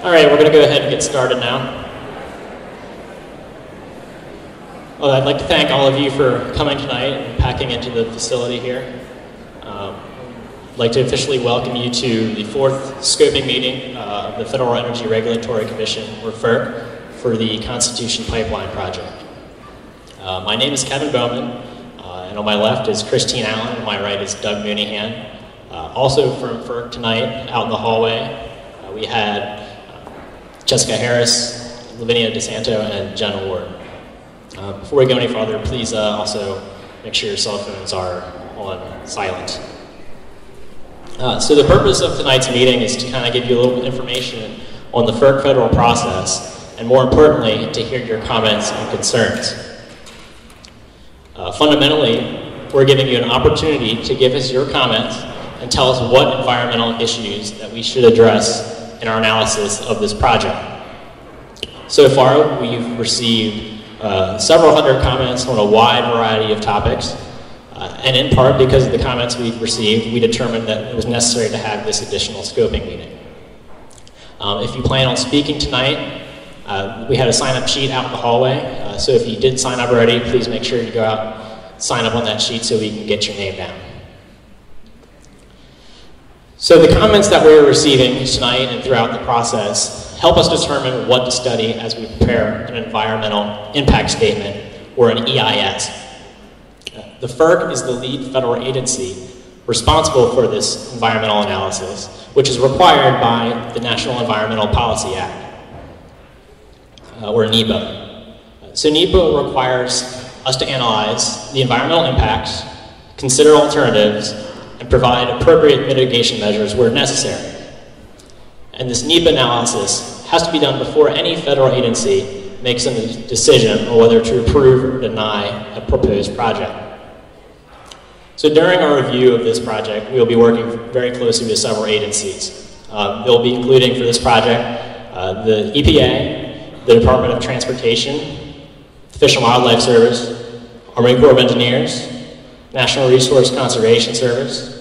All right, we're going to go ahead and get started now. Well, I'd like to thank all of you for coming tonight and packing into the facility here. I'd like to officially welcome you to the fourth scoping meeting of the Federal Energy Regulatory Commission, or FERC, for the Constitution Pipeline Project. My name is Kevin Bowman, and on my left is Christine Allen, and on my right is Doug Mooneyhan. Also from FERC tonight, out in the hallway, we had Jessica Harris, Lavinia DeSanto, and Jenna Ward. Before we go any farther, please also make sure your cell phones are on silent. So the purpose of tonight's meeting is to kind of give you a little bit of information on the FERC federal process, and more importantly, to hear your comments and concerns. Fundamentally, we're giving you an opportunity to give us your comments and tell us what environmental issues that we should address in our analysis of this project. So far, we've received several hundred comments on a wide variety of topics, and in part because of the comments we've received, we determined that it was necessary to have this additional scoping meeting. If you plan on speaking tonight, we had a sign-up sheet out in the hallway, so if you did sign up already, please make sure you go out, sign up on that sheet so we can get your name down. So the comments that we're receiving tonight and throughout the process help us determine what to study as we prepare an environmental impact statement, or an EIS. The FERC is the lead federal agency responsible for this environmental analysis, which is required by the National Environmental Policy Act, or NEPA. So NEPA requires us to analyze the environmental impacts, consider alternatives, and provide appropriate mitigation measures where necessary. And this NEPA analysis has to be done before any federal agency makes a decision on whether to approve or deny a proposed project. So during our review of this project, we will be working very closely with several agencies. They'll be including for this project the EPA, the Department of Transportation, the Fish and Wildlife Service, Army Corps of Engineers, National Resource Conservation Service,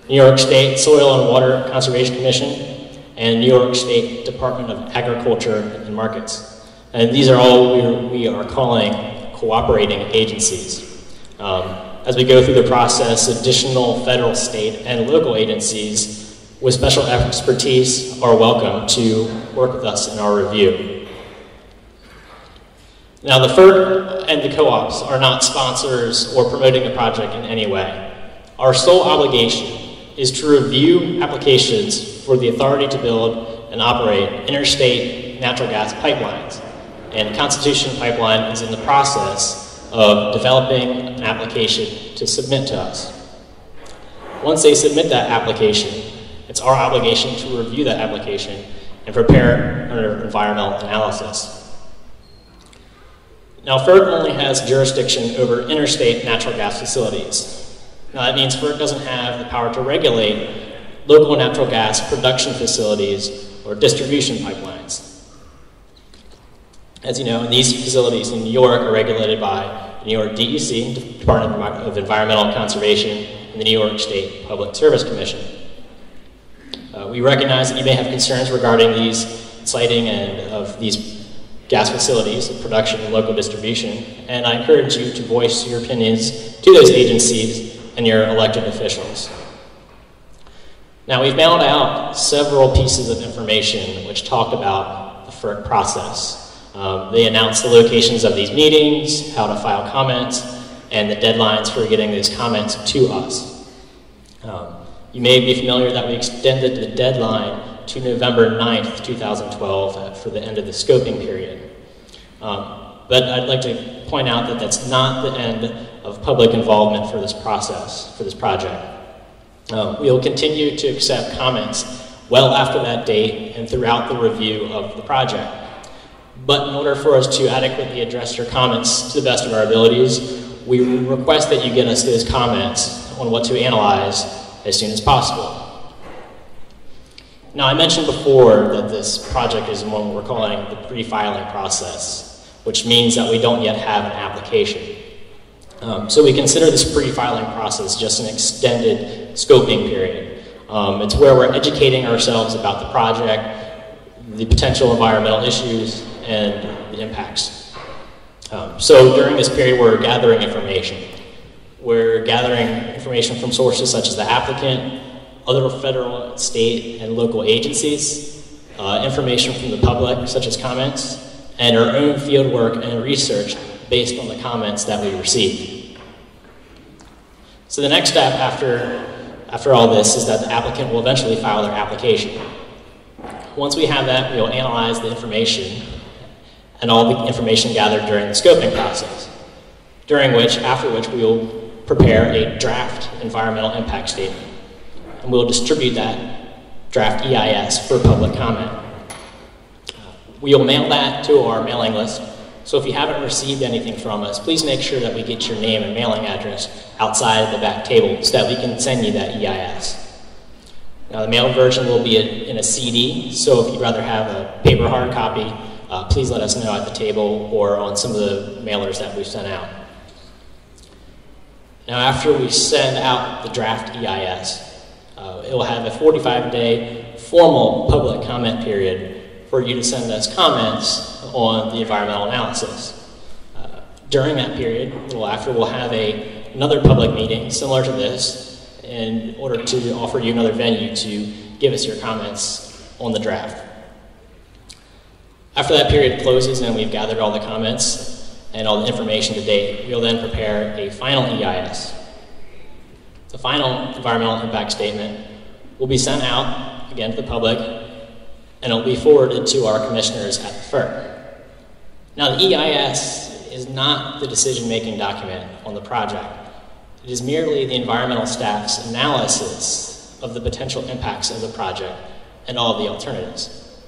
New York State Soil and Water Conservation Commission, and New York State Department of Agriculture and Markets. And these are all we are calling cooperating agencies. As we go through the process, additional federal, state, and local agencies with special expertise are welcome to work with us in our review. Now, the FERC and the co-ops are not sponsors or promoting the project in any way. Our sole obligation is to review applications for the authority to build and operate interstate natural gas pipelines. And Constitution Pipeline is in the process of developing an application to submit to us. Once they submit that application, it's our obligation to review that application and prepare an environmental analysis. Now, FERC only has jurisdiction over interstate natural gas facilities. Now, that means FERC doesn't have the power to regulate local natural gas production facilities or distribution pipelines. As you know, these facilities in New York are regulated by the New York DEC, Department of Environmental Conservation, and the New York State Public Service Commission. We recognize that you may have concerns regarding these siting and of these gas facilities, production, and local distribution, and I encourage you to voice your opinions to those agencies and your elected officials. Now, we've mailed out several pieces of information which talk about the FERC process. They announce the locations of these meetings, how to file comments, and the deadlines for getting those comments to us. You may be familiar that we extended the deadline to November 9th, 2012 for the end of the scoping period. But I'd like to point out that that's not the end of public involvement for this process, for this project. We will continue to accept comments well after that date and throughout the review of the project. But in order for us to adequately address your comments to the best of our abilities, we request that you get us those comments on what to analyze as soon as possible. Now, I mentioned before that this project is what we're calling the pre-filing process, which means that we don't yet have an application. So we consider this pre-filing process just an extended scoping period. It's where we're educating ourselves about the project, the potential environmental issues, and the impacts. So during this period, we're gathering information. We're gathering information from sources such as the applicant, other federal, state, and local agencies, information from the public, such as comments, and our own field work and research based on the comments that we received. So the next step after all this is that the applicant will eventually file their application. Once we have that, we will analyze the information and all the information gathered during the scoping process, after which we will prepare a draft environmental impact statement. And we'll distribute that draft EIS for public comment. We will mail that to our mailing list. So if you haven't received anything from us, please make sure that we get your name and mailing address outside of the back table so that we can send you that EIS. Now the mailed version will be in a CD, so if you'd rather have a paper hard copy, please let us know at the table or on some of the mailers that we've sent out. Now after we send out the draft EIS, it will have a 45-day formal public comment period for you to send us comments on the environmental analysis. During that period, we'll have another public meeting similar to this in order to offer you another venue to give us your comments on the draft. After that period closes and we've gathered all the comments and all the information to date, we'll then prepare a final EIS. The final environmental impact statement will be sent out, again, to the public, and it will be forwarded to our commissioners at the ferc. Now, the EIS is not the decision-making document on the project. It is merely the environmental staff's analysis of the potential impacts of the project and all of the alternatives.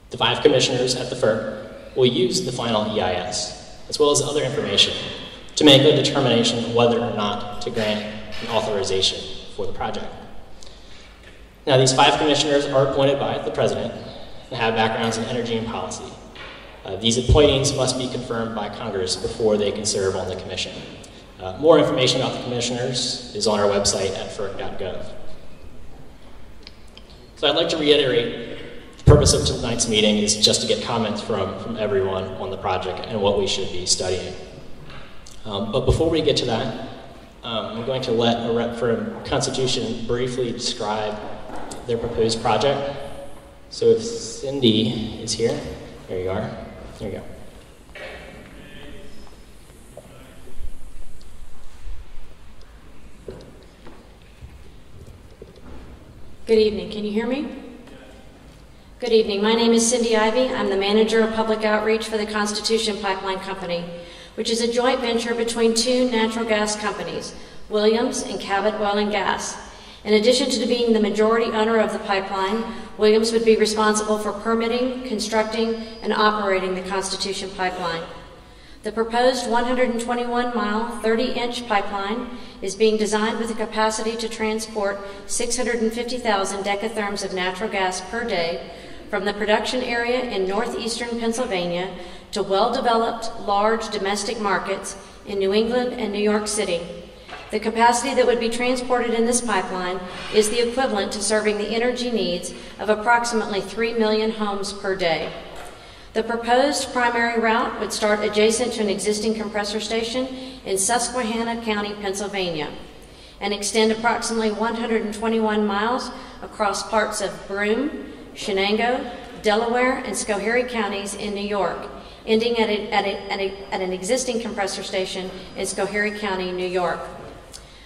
The 5 commissioners at the ferc will use the final EIS, as well as other information, to make a determination of whether or not to grant an authorization for the project. Now, these 5 commissioners are appointed by the president and have backgrounds in energy and policy. These appointees must be confirmed by Congress before they can serve on the commission. More information about the commissioners is on our website at ferc.gov. So I'd like to reiterate, the purpose of tonight's meeting is just to get comments from everyone on the project and what we should be studying. But before we get to that, I'm going to let a rep from Constitution briefly describe their proposed project. So if Cindy is here, there you are. There you go. Good evening. Can you hear me? Good evening. My name is Cindy Ivey. I'm the manager of public outreach for the Constitution Pipeline Company, which is a joint venture between 2 natural gas companies, Williams and Cabot Oil and Gas. In addition to being the majority owner of the pipeline, Williams would be responsible for permitting, constructing, and operating the Constitution Pipeline. The proposed 121-mile, 30-inch pipeline is being designed with a capacity to transport 650,000 decatherms of natural gas per day from the production area in northeastern Pennsylvania to well-developed, large domestic markets in New England and New York City. The capacity that would be transported in this pipeline is the equivalent to serving the energy needs of approximately 3 million homes per day. The proposed primary route would start adjacent to an existing compressor station in Susquehanna County, Pennsylvania, and extend approximately 121 miles across parts of Broome, Shenango, Delaware, and Schoharie counties in New York, ending at an existing compressor station in Schoharie County, New York.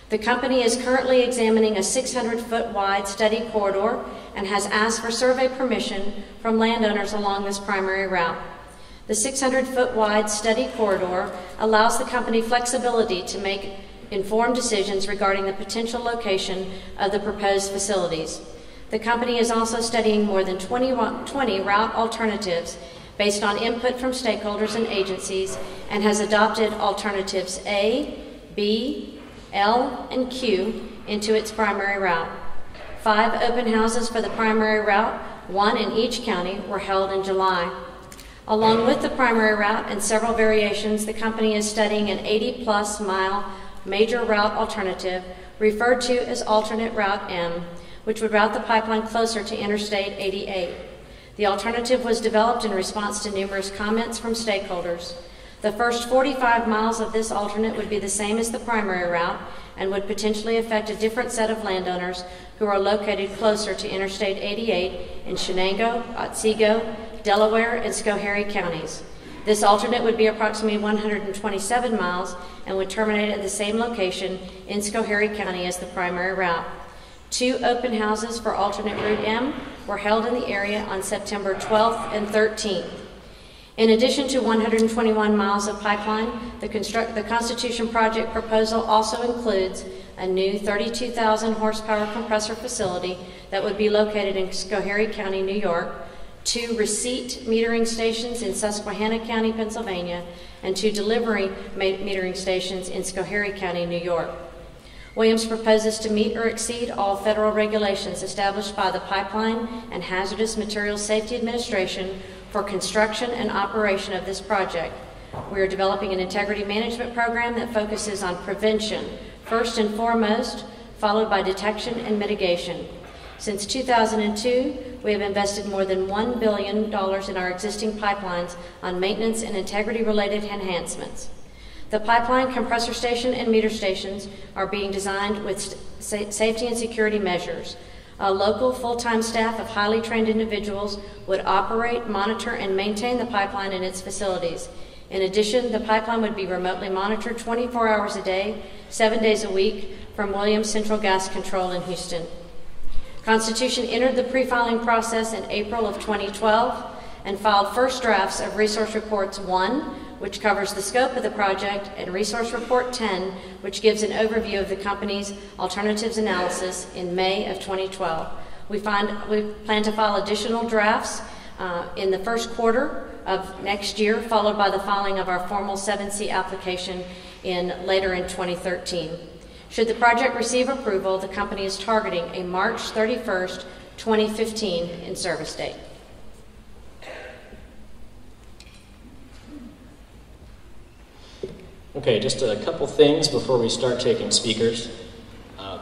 The company is currently examining a 600-foot wide study corridor and has asked for survey permission from landowners along this primary route. The 600-foot wide study corridor allows the company flexibility to make informed decisions regarding the potential location of the proposed facilities. The company is also studying more than 20 route alternatives based on input from stakeholders and agencies, and has adopted alternatives A, B, L, and Q into its primary route. 5 open houses for the primary route, 1 in each county, were held in July. Along with the primary route and several variations, the company is studying an 80-plus mile major route alternative referred to as alternate route M, which would route the pipeline closer to Interstate 88. The alternative was developed in response to numerous comments from stakeholders. The first 45 miles of this alternate would be the same as the primary route and would potentially affect a different set of landowners who are located closer to Interstate 88 in Shenango, Otsego, Delaware, and Schoharie counties. This alternate would be approximately 127 miles and would terminate at the same location in Schoharie County as the primary route. 2 open houses for alternate Route M were held in the area on September 12th and 13th. In addition to 121 miles of pipeline, the Constitution project proposal also includes a new 32,000 horsepower compressor facility that would be located in Schoharie County, New York, 2 receipt metering stations in Susquehanna County, Pennsylvania, and 2 delivery metering stations in Schoharie County, New York. Williams proposes to meet or exceed all federal regulations established by the Pipeline and Hazardous Materials Safety Administration for construction and operation of this project. We are developing an integrity management program that focuses on prevention, first and foremost, followed by detection and mitigation. Since 2002, we have invested more than $1 billion in our existing pipelines on maintenance and integrity-related enhancements. The pipeline, compressor station, and meter stations are being designed with safety and security measures. A local full-time staff of highly trained individuals would operate, monitor, and maintain the pipeline and its facilities. In addition, the pipeline would be remotely monitored 24 hours a day, 7 days a week from Williams Central Gas Control in Houston. Constitution entered the pre-filing process in April of 2012 and filed first drafts of Resource Reports 1, which covers the scope of the project, and Resource Report 10, which gives an overview of the company's alternatives analysis in May of 2012. We plan to file additional drafts in the first quarter of next year, followed by the filing of our formal 7C application later in 2013. Should the project receive approval, the company is targeting a March 31st, 2015 in-service date. Okay, just a couple things before we start taking speakers.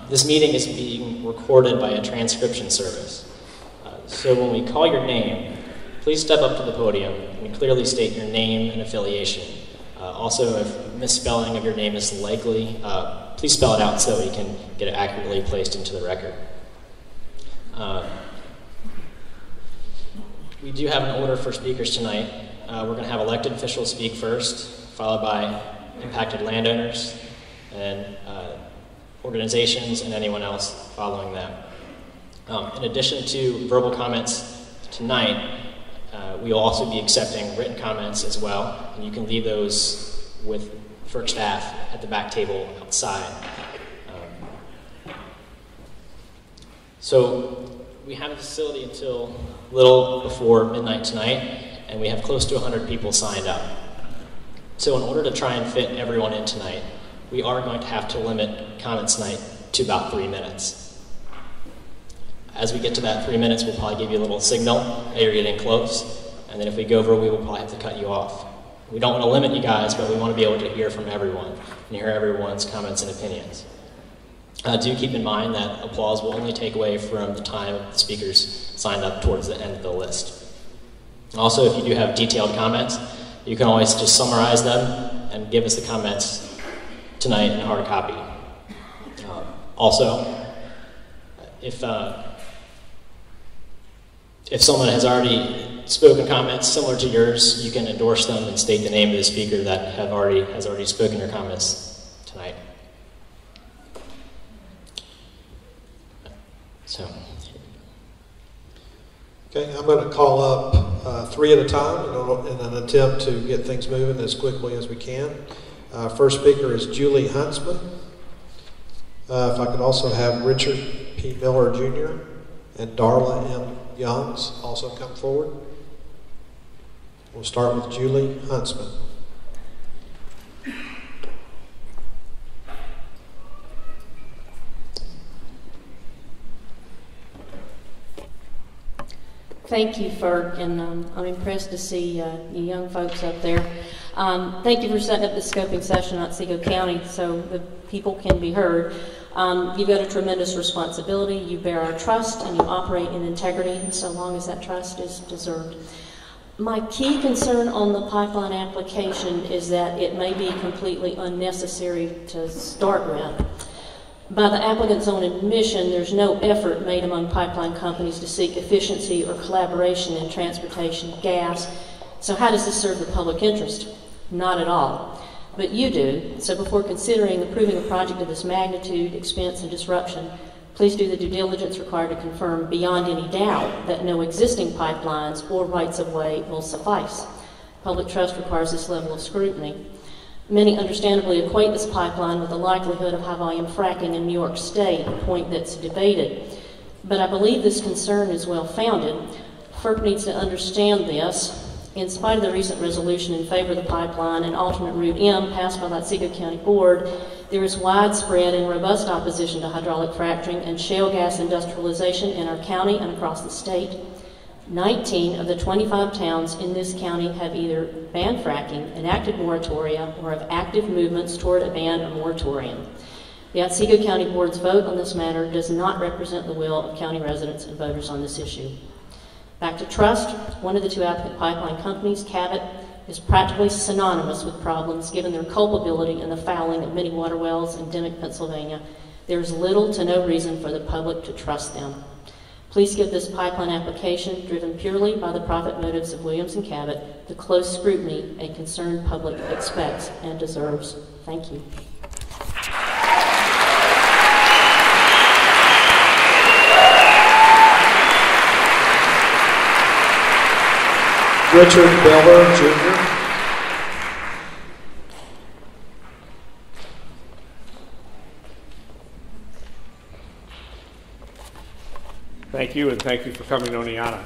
This meeting is being recorded by a transcription service. So when we call your name, please step up to the podium and clearly state your name and affiliation. Also, if misspelling of your name is likely, please spell it out so we can get it accurately placed into the record. We do have an order for speakers tonight. We're going to have elected officials speak first, followed by impacted landowners and organizations and anyone else following them. In addition to verbal comments tonight, we will also be accepting written comments as well, and you can leave those with ferc staff at the back table outside. So we have a facility until a little before midnight tonight, and we have close to 100 people signed up. So in order to try and fit everyone in tonight, we are going to have to limit comments tonight to about 3 minutes. As we get to that 3 minutes, we'll probably give you a little signal that you're getting close, and then if we go over, we will probably have to cut you off. We don't want to limit you guys, but we want to be able to hear from everyone and hear everyone's comments and opinions. Do keep in mind that applause will only take away from the time the speakers signed up towards the end of the list. Also, if you do have detailed comments, you can always just summarize them and give us the comments tonight in hard copy. Also, if someone has already spoken comments similar to yours, you can endorse them and state the name of the speaker that has already spoken your comments tonight. So. Okay, I'm going to call up 3 at a time in an attempt to get things moving as quickly as we can. First speaker is Julie Huntsman. If I could also have Richard P. Miller Jr. and Darla M. Youngs also come forward. We'll start with Julie Huntsman. Thank you, ferc, and I'm impressed to see you young folks up there. Thank you for setting up the scoping session at Otsego County so the people can be heard. You've got a tremendous responsibility. You bear our trust and you operate in integrity so long as that trust is deserved. My key concern on the pipeline application is that it may be completely unnecessary to start with. By the applicant's own admission, there's no effort made among pipeline companies to seek efficiency or collaboration in transportation of gas. So how does this serve the public interest? Not at all. But you do. So before considering approving a project of this magnitude, expense, and disruption, please do the due diligence required to confirm beyond any doubt that no existing pipelines or rights-of-way will suffice. Public trust requires this level of scrutiny. Many understandably equate this pipeline with the likelihood of high-volume fracking in New York State, a point that's debated. But I believe this concern is well-founded. FERC needs to understand this. In spite of the recent resolution in favor of the pipeline and alternate Route M passed by the Otsego County Board, there is widespread and robust opposition to hydraulic fracturing and shale gas industrialization in our county and across the state. 19 of the 25 towns in this county have either banned fracking, enacted moratoria, or have active movements toward a ban or moratorium. The Otsego County Board's vote on this matter does not represent the will of county residents and voters on this issue. Back to trust, one of the two applicant pipeline companies, Cabot, is practically synonymous with problems given their culpability in the fouling of many water wells in Dimock, Pennsylvania. There is little to no reason for the public to trust them. Please give this pipeline application, driven purely by the profit motives of Williams and Cabot, the close scrutiny a concerned public expects and deserves. Thank you. Richard Beller, Jr. Thank you, and thank you for coming to Oneonta.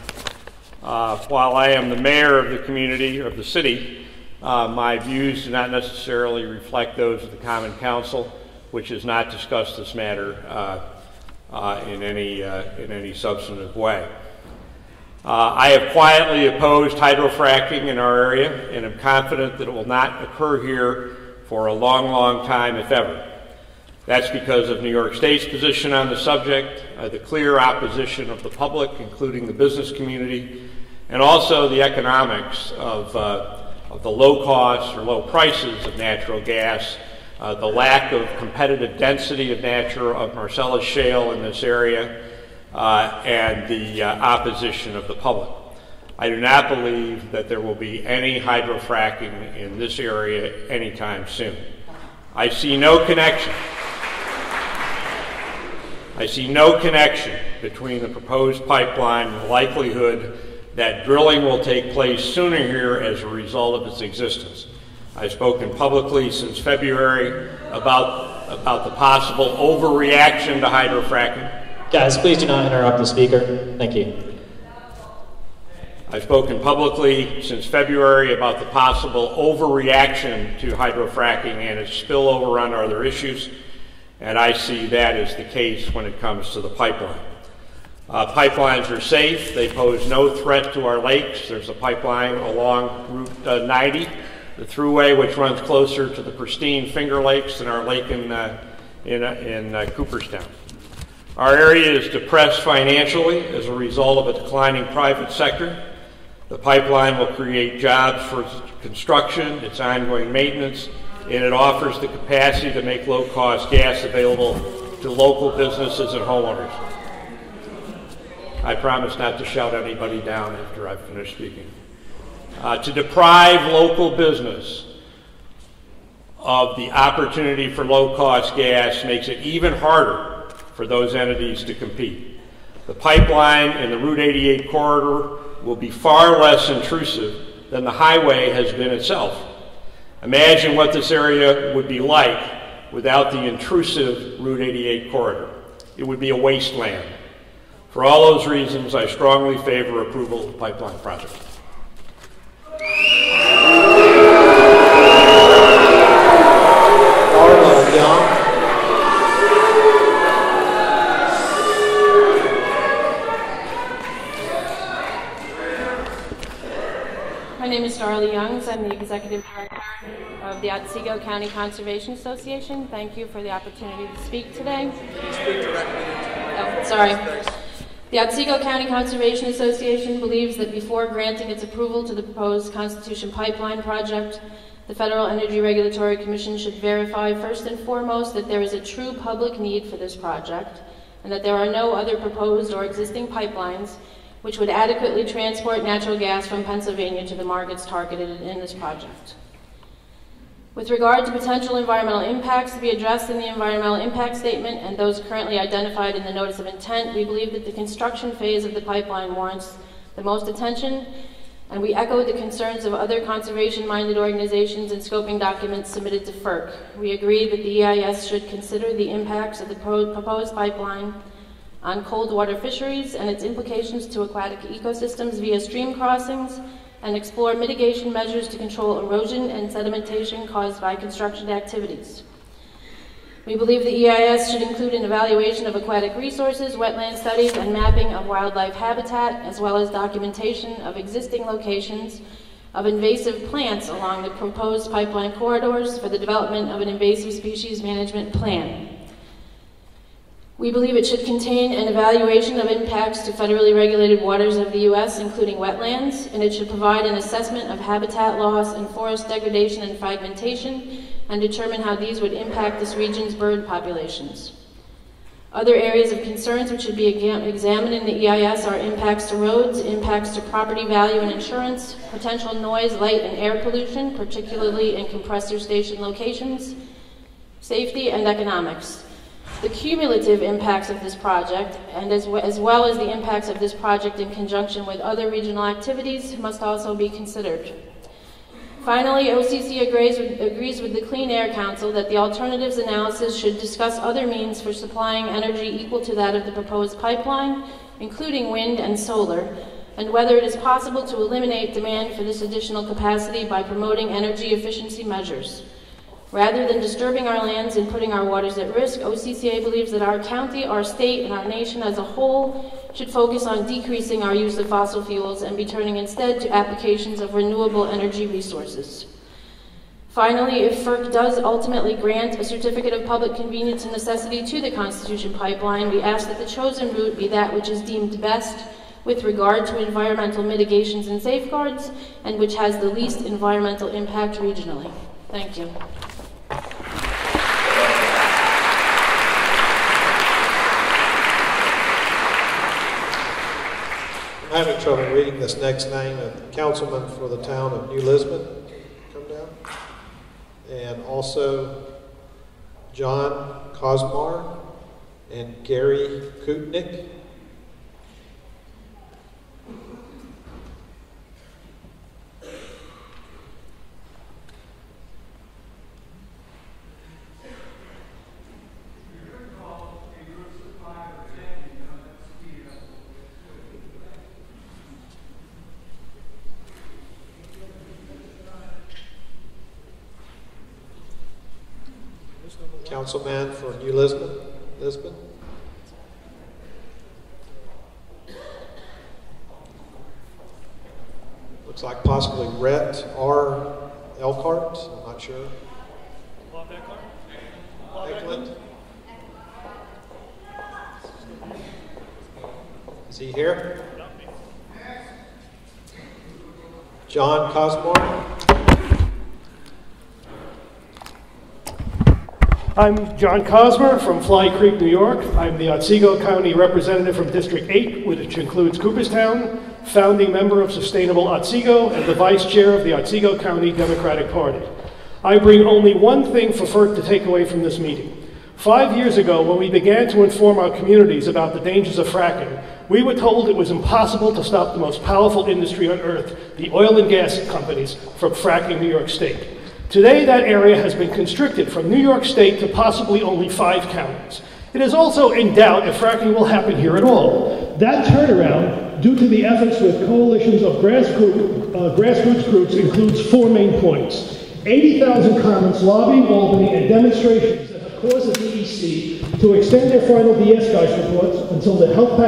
While I am the mayor of the community, or of the city, my views do not necessarily reflect those of the Common Council, which has not discussed this matter in any substantive way. I have quietly opposed hydrofracking in our area and am confident that it will not occur here for a long, long time, if ever. That's because of New York State's position on the subject, the clear opposition of the public, including the business community, and also the economics of the low cost or low prices of natural gas, the lack of competitive density of Marcellus shale in this area, and the opposition of the public. I do not believe that there will be any hydrofracking in this area anytime soon. I see no connection between the proposed pipeline and the likelihood that drilling will take place sooner here as a result of its existence. I've spoken publicly since February about the possible overreaction to hydrofracking. Guys, please do not interrupt the speaker. Thank you. I've spoken publicly since February about the possible overreaction to hydrofracking and its spillover on other issues, and I see that as the case when it comes to the pipeline. Pipelines are safe. They pose no threat to our lakes. There's a pipeline along Route 90, the thruway, which runs closer to the pristine Finger Lakes than our lake in Cooperstown. Our area is depressed financially as a result of a declining private sector. The pipeline will create jobs for construction, its ongoing maintenance, and it offers the capacity to make low-cost gas available to local businesses and homeowners. I promise not to shout anybody down after I've finished speaking. To deprive local business of the opportunity for low-cost gas makes it even harder for those entities to compete. The pipeline in the Route 88 corridor will be far less intrusive than the highway has been itself. Imagine what this area would be like without the intrusive Route 88 corridor. It would be a wasteland. For all those reasons, I strongly favor approval of the pipeline project. My name is Darla Youngs. I'm the Executive Director of the Otsego County Conservation Association. Thank you for the opportunity to speak today. Oh, sorry. The Otsego County Conservation Association believes that before granting its approval to the proposed Constitution Pipeline project, the Federal Energy Regulatory Commission should verify first and foremost that there is a true public need for this project and that there are no other proposed or existing pipelines which would adequately transport natural gas from Pennsylvania to the markets targeted in this project. With regard to potential environmental impacts to be addressed in the environmental impact statement and those currently identified in the notice of intent, we believe that the construction phase of the pipeline warrants the most attention, and we echo the concerns of other conservation-minded organizations and scoping documents submitted to FERC. We agree that the EIS should consider the impacts of the proposed pipeline on cold water fisheries and its implications to aquatic ecosystems via stream crossings, and explore mitigation measures to control erosion and sedimentation caused by construction activities. We believe the EIS should include an evaluation of aquatic resources, wetland studies, and mapping of wildlife habitat, as well as documentation of existing locations of invasive plants along the proposed pipeline corridors for the development of an invasive species management plan. We believe it should contain an evaluation of impacts to federally regulated waters of the U.S., including wetlands, and it should provide an assessment of habitat loss and forest degradation and fragmentation, and determine how these would impact this region's bird populations. Other areas of concerns which should be examined in the EIS are impacts to roads, impacts to property value and insurance, potential noise, light, and air pollution, particularly in compressor station locations, safety, and economics. The cumulative impacts of this project, and as well as the impacts of this project in conjunction with other regional activities, must also be considered. Finally, OCC agrees with the Clean Air Council that the alternatives analysis should discuss other means for supplying energy equal to that of the proposed pipeline, including wind and solar, and whether it is possible to eliminate demand for this additional capacity by promoting energy efficiency measures. Rather than disturbing our lands and putting our waters at risk, OCCA believes that our county, our state, and our nation as a whole should focus on decreasing our use of fossil fuels and be turning instead to applications of renewable energy resources. Finally, if FERC does ultimately grant a certificate of public convenience and necessity to the Constitution Pipeline, we ask that the chosen route be that which is deemed best with regard to environmental mitigations and safeguards, and which has the least environmental impact regionally. Thank you. I'm having trouble reading this next name. A councilman for the town of New Lisbon, come down. And also John Kosmar and Gary Kutnick. Councilman for New Lisbon. Looks like possibly Rhett R. Elkhart. I'm not sure. Eklund. Is he here? John Cosmore. I'm John Cosmer from Fly Creek, New York. I'm the Otsego County representative from District 8, which includes Cooperstown, founding member of Sustainable Otsego, and the vice chair of the Otsego County Democratic Party. I bring only one thing for FERC to take away from this meeting. 5 years ago, when we began to inform our communities about the dangers of fracking, we were told it was impossible to stop the most powerful industry on earth, the oil and gas companies, from fracking New York State. Today, that area has been constricted from New York State to possibly only 5 counties. It is also in doubt if fracking will happen here at all. That turnaround, due to the efforts with coalitions of grassroots groups, includes 4 main points. 80,000 comments lobbying Albany and demonstrations that have have caused the DEC to extend their final DS-GUICE reports until the health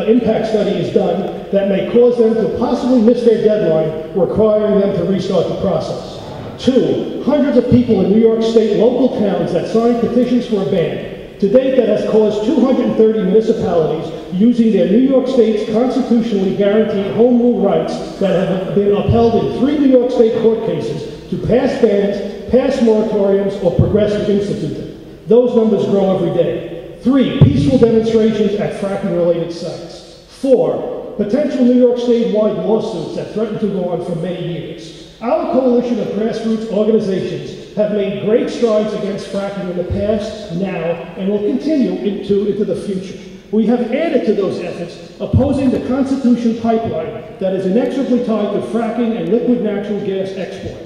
impact study is done that may cause them to possibly miss their deadline, requiring them to restart the process. 2, hundreds of people in New York State local towns that signed petitions for a ban. To date, that has caused 230 municipalities using their New York State's constitutionally guaranteed home rule rights that have been upheld in 3 New York State court cases to pass bans, pass moratoriums, or progressive institute them. Those numbers grow every day. 3, peaceful demonstrations at fracking-related sites. 4, potential New York State-wide lawsuits that threaten to go on for many years. Our coalition of grassroots organizations have made great strides against fracking in the past, now, and will continue into the future. We have added to those efforts opposing the Constitution pipeline that is inexorably tied to fracking and liquid natural gas export.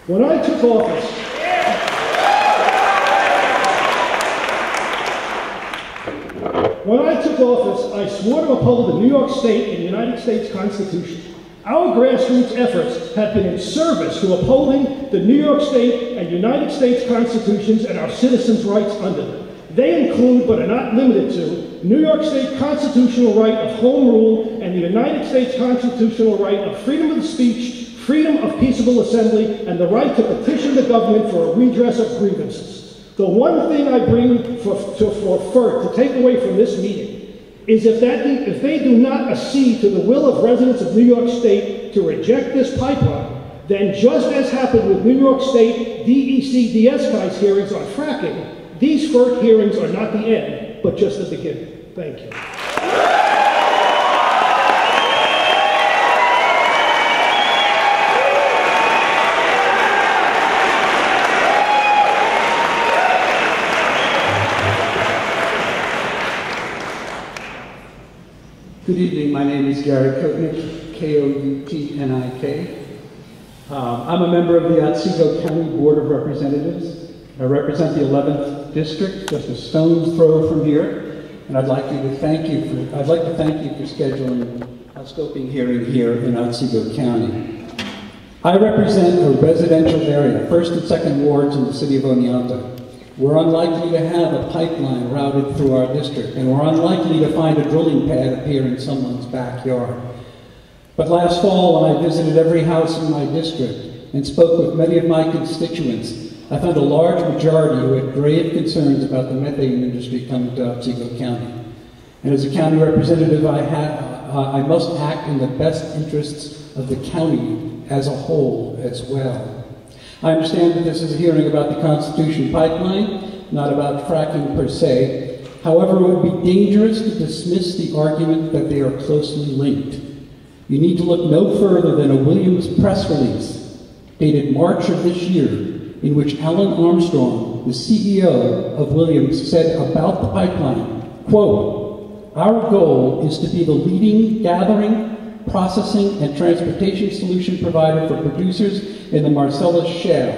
When I took office, I swore to uphold the New York State and United States Constitution. Our grassroots efforts have been in service to upholding the New York State and United States Constitutions and our citizens' rights under them. They include, but are not limited to, New York State constitutional right of home rule and the United States constitutional right of freedom of speech, freedom of peaceable assembly, and the right to petition the government for a redress of grievances. The one thing I bring for FERC to take away from this meeting is if they do not accede to the will of residents of New York State to reject this pipeline, then just as happened with New York State DEC DS-GUICE hearings on fracking, these FERC hearings are not the end, but just the beginning. Thank you. Good evening, my name is Gary Koutnik, K-O-U-T-N-I-K. I'm a member of the Otsego County Board of Representatives. I represent the 11th District, just a stone's throw from here, and I'd like to thank you for scheduling a scoping hearing here in Otsego County. I represent a residential area, 1st and 2nd wards in the city of Oneonta. We're unlikely to have a pipeline routed through our district, and we're unlikely to find a drilling pad appear in someone's backyard. But last fall, when I visited every house in my district and spoke with many of my constituents, I found a large majority who had grave concerns about the methane industry coming to Otsego County. And as a county representative, I must act in the best interests of the county as a whole as well. I understand that this is a hearing about the Constitution pipeline, not about fracking per se. However, it would be dangerous to dismiss the argument that they are closely linked. You need to look no further than a Williams press release dated March of this year, in which Alan Armstrong, the CEO of Williams, said about the pipeline, quote, "Our goal is to be the leading gathering, processing, and transportation solution provider for producers in the Marcellus Shale.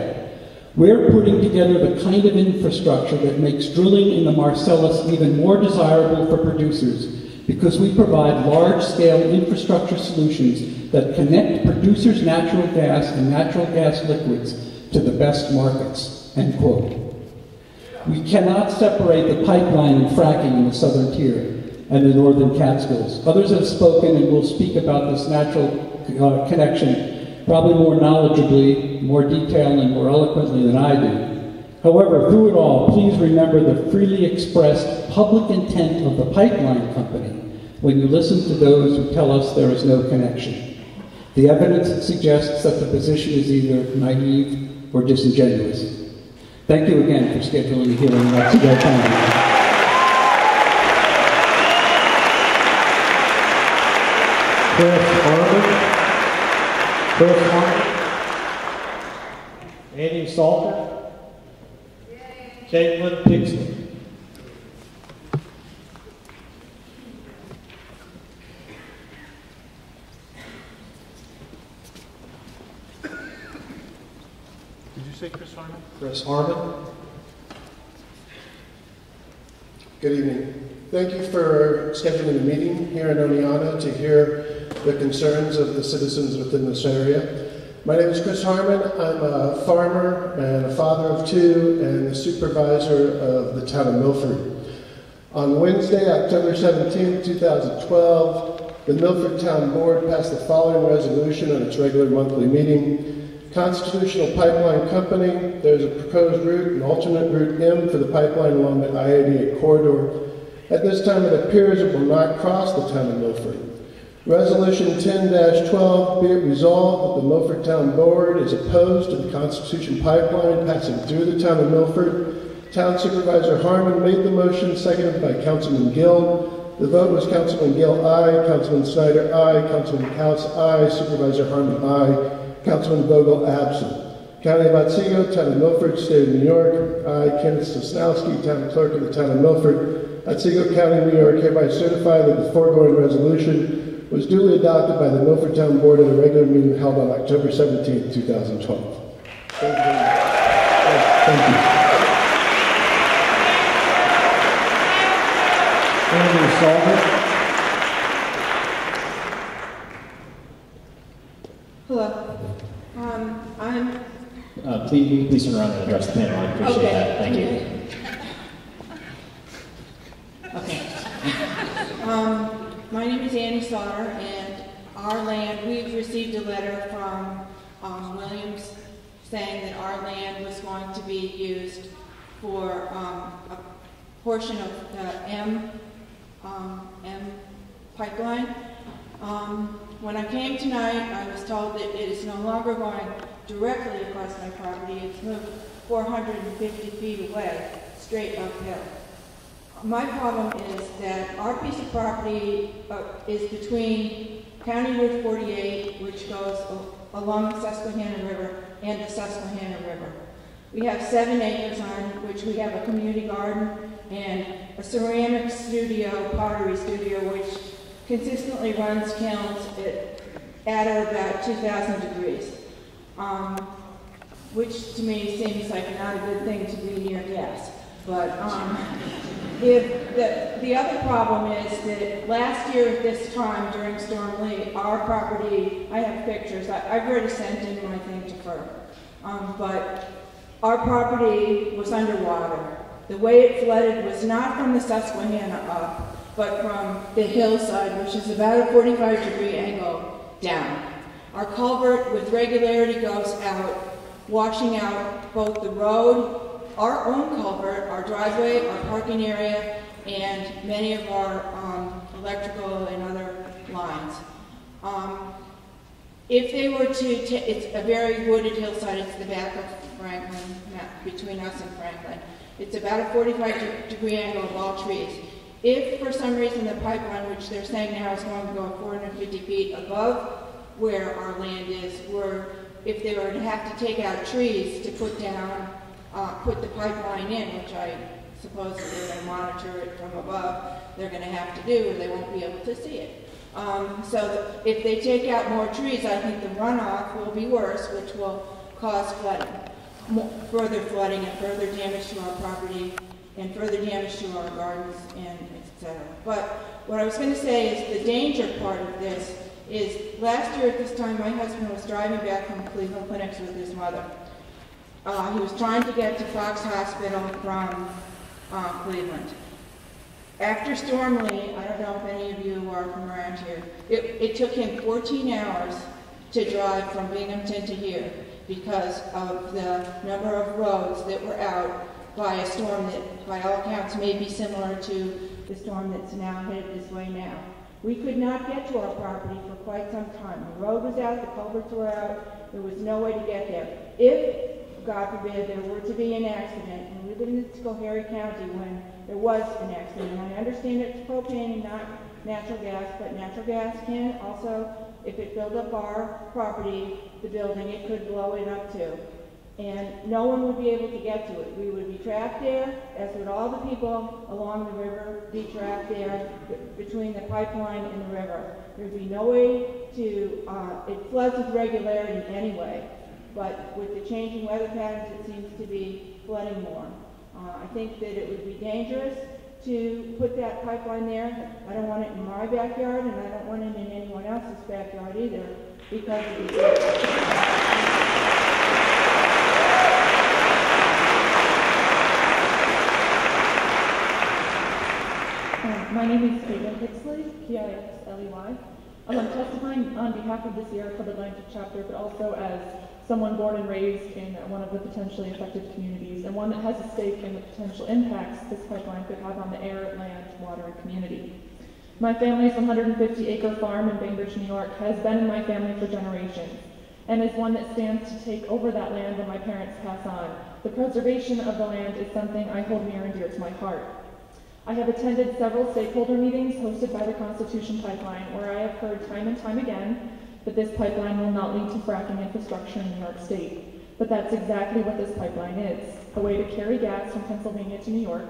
We're putting together the kind of infrastructure that makes drilling in the Marcellus even more desirable for producers because we provide large-scale infrastructure solutions that connect producers' natural gas and natural gas liquids to the best markets," end quote. We cannot separate the pipeline and fracking in the southern tier and the northern Catskills. Others have spoken and will speak about this natural connection probably more knowledgeably, more detailed, and more eloquently than I do. However, through it all, please remember the freely expressed public intent of the pipeline company when you listen to those who tell us there is no connection. The evidence suggests that the position is either naive or disingenuous. Thank you again for scheduling a hearing in Otsego County. Chris Harmon, Andy Salter, Caitlin Pixley. Did you say Chris Harmon? Chris Harmon. Good evening. Thank you for scheduling a meeting here in Oneonta to hear the concerns of the citizens within this area. My name is Chris Harmon. I'm a farmer and a father of two and the supervisor of the town of Milford. On Wednesday, October 17, 2012, the Milford Town Board passed the following resolution on its regular monthly meeting. Constitutional Pipeline Company, there's a proposed route, an alternate route M for the pipeline along the I-88 corridor. At this time, it appears it will not cross the town of Milford. Resolution 10-12, be it resolved that the Milford Town Board is opposed to the Constitution Pipeline passing through the town of Milford. Town Supervisor Harmon made the motion, seconded by Councilman Gill. The vote was Councilman Gill, aye. Councilman Snyder, aye. Councilman Kautz, aye. Supervisor Harmon, aye. Councilman Vogel, absent. County of Otsego, Town of Milford, State of New York, aye. Kenneth Sosnowski, Town Clerk of the Town of Milford. Otsego County, New York, hereby certify that the foregoing resolution was duly adopted by the Milford Town Board at a regular meeting held on October 17, 2012. Thank you very much. Thank you. Hello. I'm. Please turn around and address the panel. I appreciate that. Thank you. Okay. My name is Annie Sauter, and our land, we've received a letter from Williams saying that our land was going to be used for a portion of the M pipeline. When I came tonight, I was told that it is no longer going directly across my property. It's moved 450 feet away, straight uphill. My problem is that our piece of property is between County Route 48, which goes along the Susquehanna River, and the Susquehanna River. We have 7 acres on which we have a community garden and a ceramic studio, pottery studio, which consistently runs kilns at or about 2,000 degrees, which to me seems like not a good thing to be near gas. But the other problem is that last year at this time during Storm Lee, our property, I have pictures, I've already sent in my thing to FERC, but our property was underwater. The way it flooded was not from the Susquehanna up, but from the hillside, which is about a 45-degree angle down. Our culvert with regularity goes out, washing out both the road, our own culvert, our driveway, our parking area, and many of our electrical and other lines. If they were to, it's a very wooded hillside, it's the back of Franklin, between us and Franklin. It's about a 45-degree angle of all trees. If for some reason the pipeline, which they're saying now is going to go 450 feet above where our land is, if they were to have to take out trees to put down, put the pipeline in, which I suppose they're going to monitor it from above, they're going to have to do, or they won't be able to see it. So if they take out more trees, I think the runoff will be worse, which will cause flooding. Further flooding and further damage to our property and further damage to our gardens and etc. But what I was going to say is the danger part of this is last year at this time my husband was driving back from Cleveland Clinics with his mother. He was trying to get to Fox Hospital from Cleveland. After Storm Lee, I don't know if any of you are from around here, it took him 14 hours to drive from Binghamton to here, because of the number of roads that were out by a storm that, by all accounts, may be similar to the storm that's now headed this way now. We could not get to our property for quite some time. The road was out, the culverts were out, there was no way to get there. If, God forbid, there were to be an accident, and we live in Schoharie County when there was an accident, and I understand it's propane and not natural gas, but natural gas can also, if it filled up our property, the building, it could blow it up too. And no one would be able to get to it. We would be trapped there, as would all the people along the river be trapped there between the pipeline and the river. There'd be no way to, it floods with regularity anyway, but with the changing weather patterns, it seems to be flooding more. I think that it would be dangerous to put that pipeline there. I don't want it in my backyard, and I don't want it in anyone else's backyard either, because of the L-E-Y. I'm testifying on behalf of the Sierra Club Atlantic chapter, but also as someone born and raised in one of the potentially affected communities, and one that has a stake in the potential impacts this pipeline could have on the air, land, water, and community. My family's 150-acre farm in Bainbridge, New York, has been in my family for generations, and is one that stands to take over that land when my parents pass on. The preservation of the land is something I hold near and dear to my heart. I have attended several stakeholder meetings hosted by the Constitution Pipeline, where I have heard time and time again that this pipeline will not lead to fracking infrastructure in New York State. But that's exactly what this pipeline is, a way to carry gas from Pennsylvania to New York,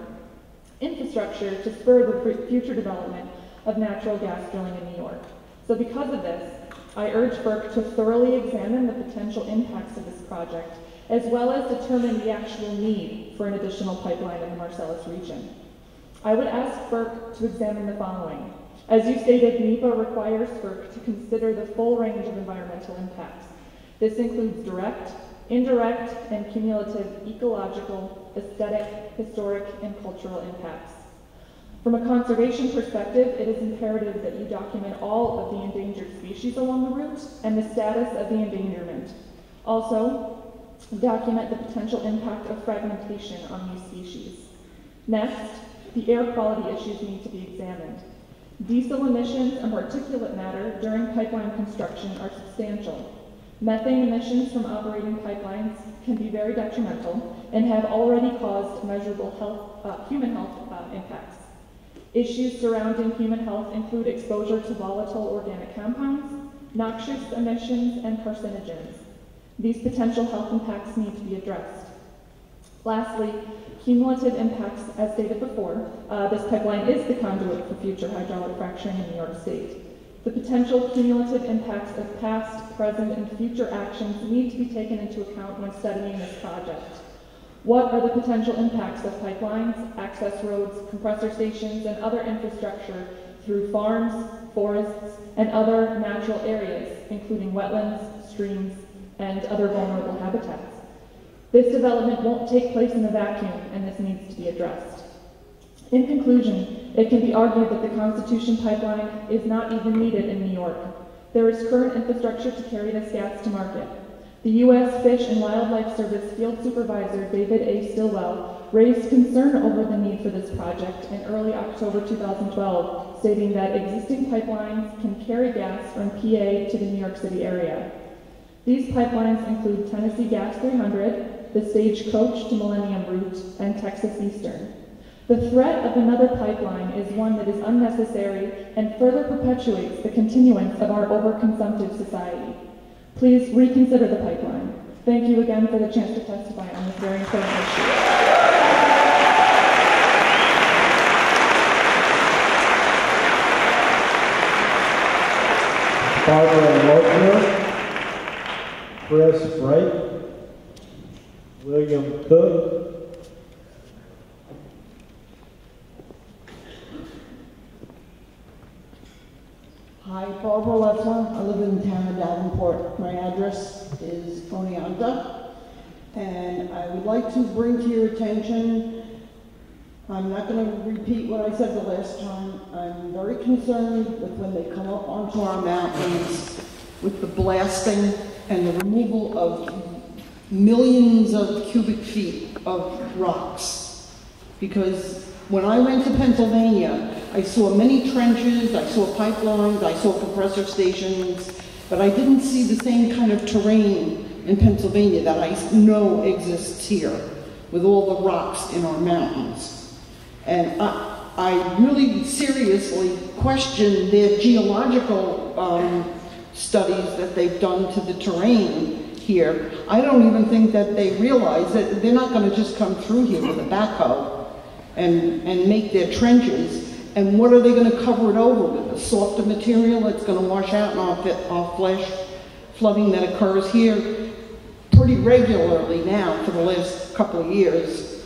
infrastructure to spur the future development of natural gas drilling in New York. So because of this, I urge FERC to thoroughly examine the potential impacts of this project, as well as determine the actual need for an additional pipeline in the Marcellus region. I would ask FERC to examine the following. As you stated, NEPA requires FERC to consider the full range of environmental impacts. This includes direct, indirect, and cumulative ecological, aesthetic, historic, and cultural impacts. From a conservation perspective, it is imperative that you document all of the endangered species along the route and the status of the endangerment. Also, document the potential impact of fragmentation on these species. Next, the air quality issues need to be examined. Diesel emissions and particulate matter during pipeline construction are substantial. Methane emissions from operating pipelines can be very detrimental and have already caused measurable human health impacts. Issues surrounding human health include exposure to volatile organic compounds, noxious emissions, and carcinogens. These potential health impacts need to be addressed. Lastly, cumulative impacts, as stated before, this pipeline is the conduit for future hydraulic fracturing in New York State. The potential cumulative impacts of past, present, and future actions need to be taken into account when studying this project. What are the potential impacts of pipelines, access roads, compressor stations, and other infrastructure through farms, forests, and other natural areas, including wetlands, streams, and other vulnerable habitats? This development won't take place in a vacuum, and this needs to be addressed. In conclusion, it can be argued that the Constitution Pipeline is not even needed in New York. There is current infrastructure to carry this gas to market. The U.S. Fish and Wildlife Service Field Supervisor David A. Stillwell raised concern over the need for this project in early October 2012, stating that existing pipelines can carry gas from PA to the New York City area. These pipelines include Tennessee Gas 300, the Stagecoach to Millennium Route, and Texas Eastern. The threat of another pipeline is one that is unnecessary and further perpetuates the continuance of our overconsumptive society. Please reconsider the pipeline. Thank you again for the chance to testify on this very important issue. Barbara Loeffler, Chris Bright, William Cook, Hi, Barbara Loeffler. I live in the town of Davenport. My address is Oneonta, and I would like to bring to your attention, I'm not going to repeat what I said the last time. I'm very concerned with when they come up onto our mountains with the blasting and the removal of millions of cubic feet of rocks. Because when I went to Pennsylvania, I saw many trenches, I saw pipelines, I saw compressor stations, but I didn't see the same kind of terrain in Pennsylvania that I know exists here, with all the rocks in our mountains. And I really seriously question their geological studies that they've done to the terrain here. I don't even think that they realize that they're not going to just come through here with a backhoe and make their trenches. And what are they going to cover it over with? A softer material that's going to wash out in our flesh, flooding that occurs here pretty regularly now for the last couple of years.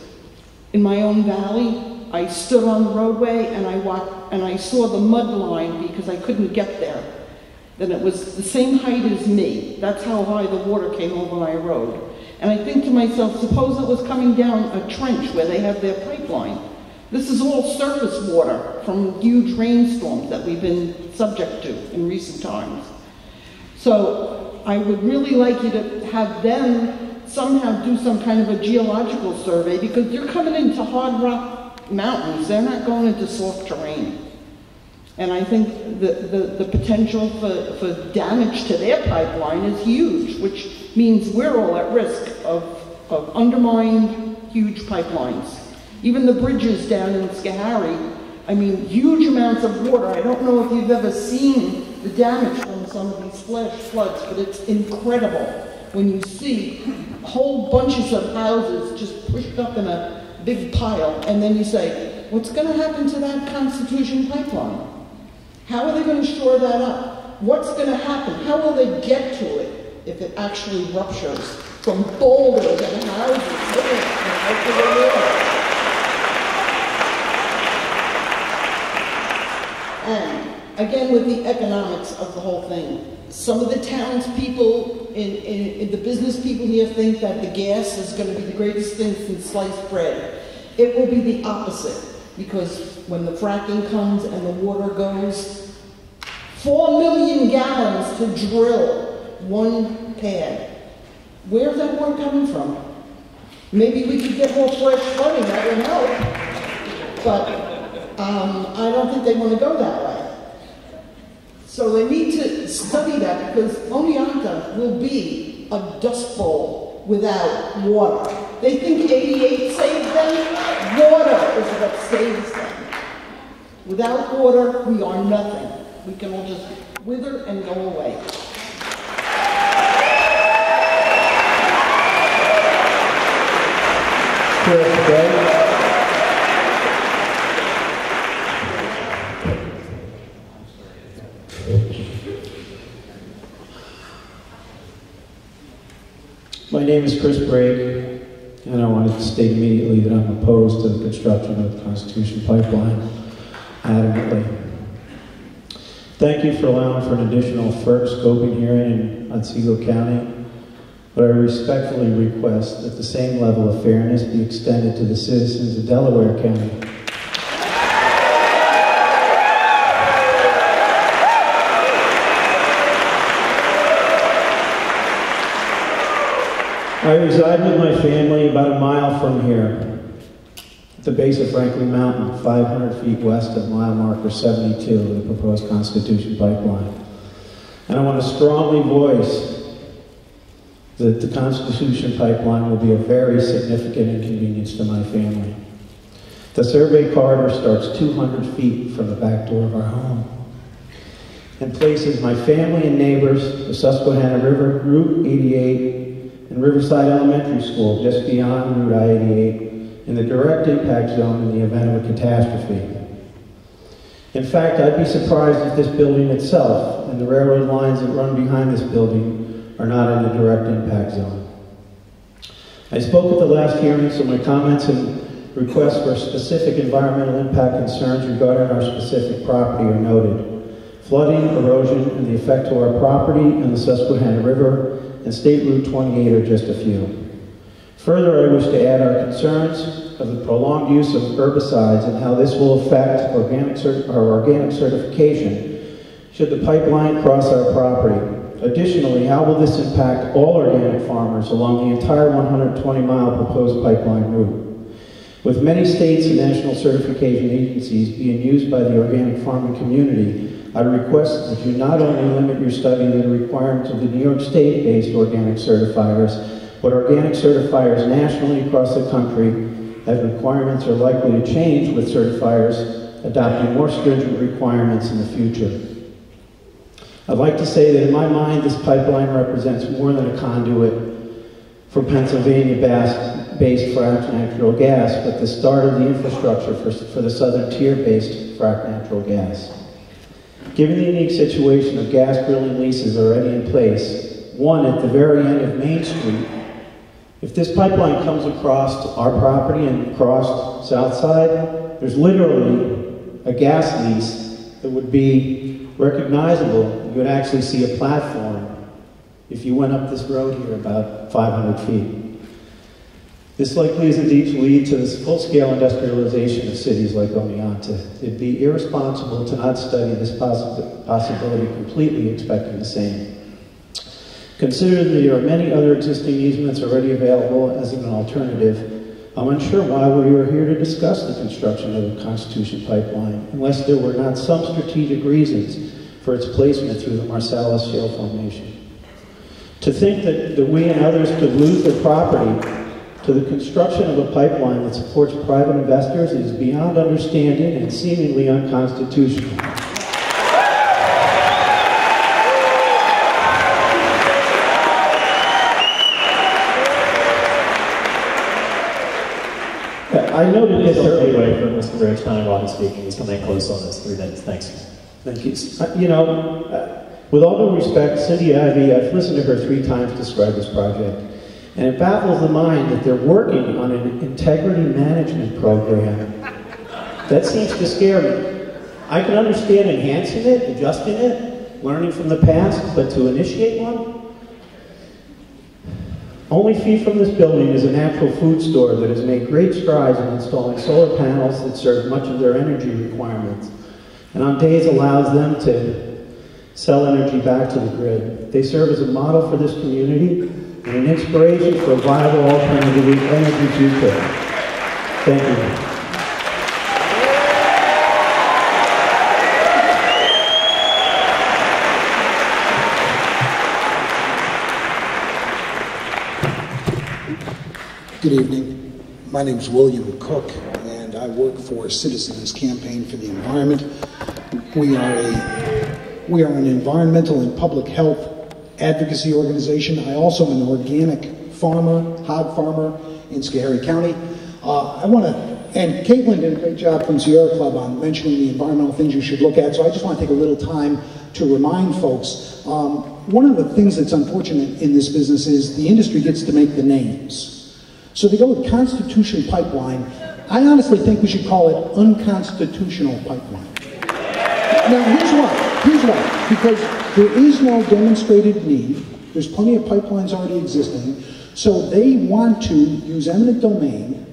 In my own valley, I stood on the roadway and I saw the mud line because I couldn't get there. Then it was the same height as me. That's how high the water came over my road. And I think to myself, suppose it was coming down a trench where they have their pipeline. This is all surface water from huge rainstorms that we've been subject to in recent times. So I would really like you to have them somehow do some kind of a geological survey, because they're coming into hard rock mountains. They're not going into soft terrain. And I think the potential for damage to their pipeline is huge, which means we're all at risk of undermined huge pipelines. Even the bridges down in Schoharie, I mean, huge amounts of water. I don't know if you've ever seen the damage from some of these flash floods, but it's incredible when you see whole bunches of houses just pushed up in a big pile, and then you say, what's going to happen to that Constitution pipeline? How are they going to shore that up? What's going to happen? How will they get to it if it actually ruptures from boulders and houses? And again, with the economics of the whole thing, some of the townspeople, in the business people here think that the gas is going to be the greatest thing since sliced bread. It will be the opposite, because when the fracking comes and the water goes, 4 million gallons to drill one pad. Where's that water coming from? Maybe we could get more fresh flooding, that would help. But I don't think they want to go that way. So they need to study that, because Oneonta will be a dust bowl without water. They think 88 saved them. Water is what saves them. Without water, we are nothing. We can all just wither and go away. My name is Chris Bragg, and I wanted to state immediately that I'm opposed to the construction of the Constitution Pipeline, adamantly. Thank you for allowing for an additional ferc scoping hearing in Otsego County, but I respectfully request that the same level of fairness be extended to the citizens of Delaware County. I reside with my family about a mile from here, at the base of Franklin Mountain, 500 feet west of mile marker 72 of the proposed Constitution Pipeline. And I want to strongly voice that the Constitution Pipeline will be a very significant inconvenience to my family. The survey corridor starts 200 feet from the back door of our home and places my family and neighbors, the Susquehanna River, Route 88, and Riverside Elementary School, just beyond Route I-88, in the direct impact zone in the event of a catastrophe. In fact, I'd be surprised if this building itself and the railroad lines that run behind this building are not in the direct impact zone. I spoke at the last hearing, so my comments and requests for specific environmental impact concerns regarding our specific property are noted. Flooding, erosion, and the effect to our property and the Susquehanna River and State Route 28 are just a few. Further, I wish to add our concerns of the prolonged use of herbicides and how this will affect our organic certification should the pipeline cross our property. Additionally, how will this impact all organic farmers along the entire 120-mile proposed pipeline route? With many states and national certification agencies being used by the organic farming community, I request that you not only limit your study to the requirements of the New York State-based organic certifiers, but organic certifiers nationally across the country, as requirements are likely to change with certifiers adopting more stringent requirements in the future. I'd like to say that in my mind, this pipeline represents more than a conduit for Pennsylvania-based fracked natural gas, but the start of the infrastructure for the southern tier-based fracked natural gas. Given the unique situation of gas drilling leases already in place, one at the very end of Main Street, if this pipeline comes across our property and across South Side, there's literally a gas lease that would be recognizable. You would actually see a platform if you went up this road here about 500 feet. This likely is indeed to lead to this full-scale industrialization of cities like Oneonta. It'd be irresponsible to not study this possibility completely, expecting the same. Consider that there are many other existing easements already available as an alternative. I'm unsure why we are here to discuss the construction of the Constitution Pipeline, unless there were not some strategic reasons for its placement through the Marcellus Shale Formation. To think that we and others could lose their property to the construction of a pipeline that supports private investors is beyond understanding and seemingly unconstitutional. I noted this earlier from Mr. Briggs while he's speaking. He's coming close on this 3 minutes. Thanks. Thank you. You know, with all due respect, Cindy Ivey, I've listened to her 3 times describe this project, and it baffles the mind that they're working on an integrity management program. That seems to scare me. I can understand enhancing it, adjusting it, learning from the past, but to initiate one? Only feet from this building is a natural food store that has made great strides in installing solar panels that serve much of their energy requirements, and on days allows them to sell energy back to the grid. They serve as a model for this community and an inspiration for a viable alternative energy future. Thank you. Good evening. My name is William Cook, and I work for Citizens Campaign for the Environment. We are an environmental and public health advocacy organization. I also am an organic farmer, hog farmer in Schoharie County. And Caitlin did a great job from Sierra Club on mentioning the environmental things you should look at, so I just want to take a little time to remind folks. One of the things that's unfortunate in this business is the industry gets to make the names. So they go with Constitution Pipeline. I honestly think we should call it unconstitutional pipeline. Now here's why. Because there is no demonstrated need. There's plenty of pipelines already existing. So they want to use eminent domain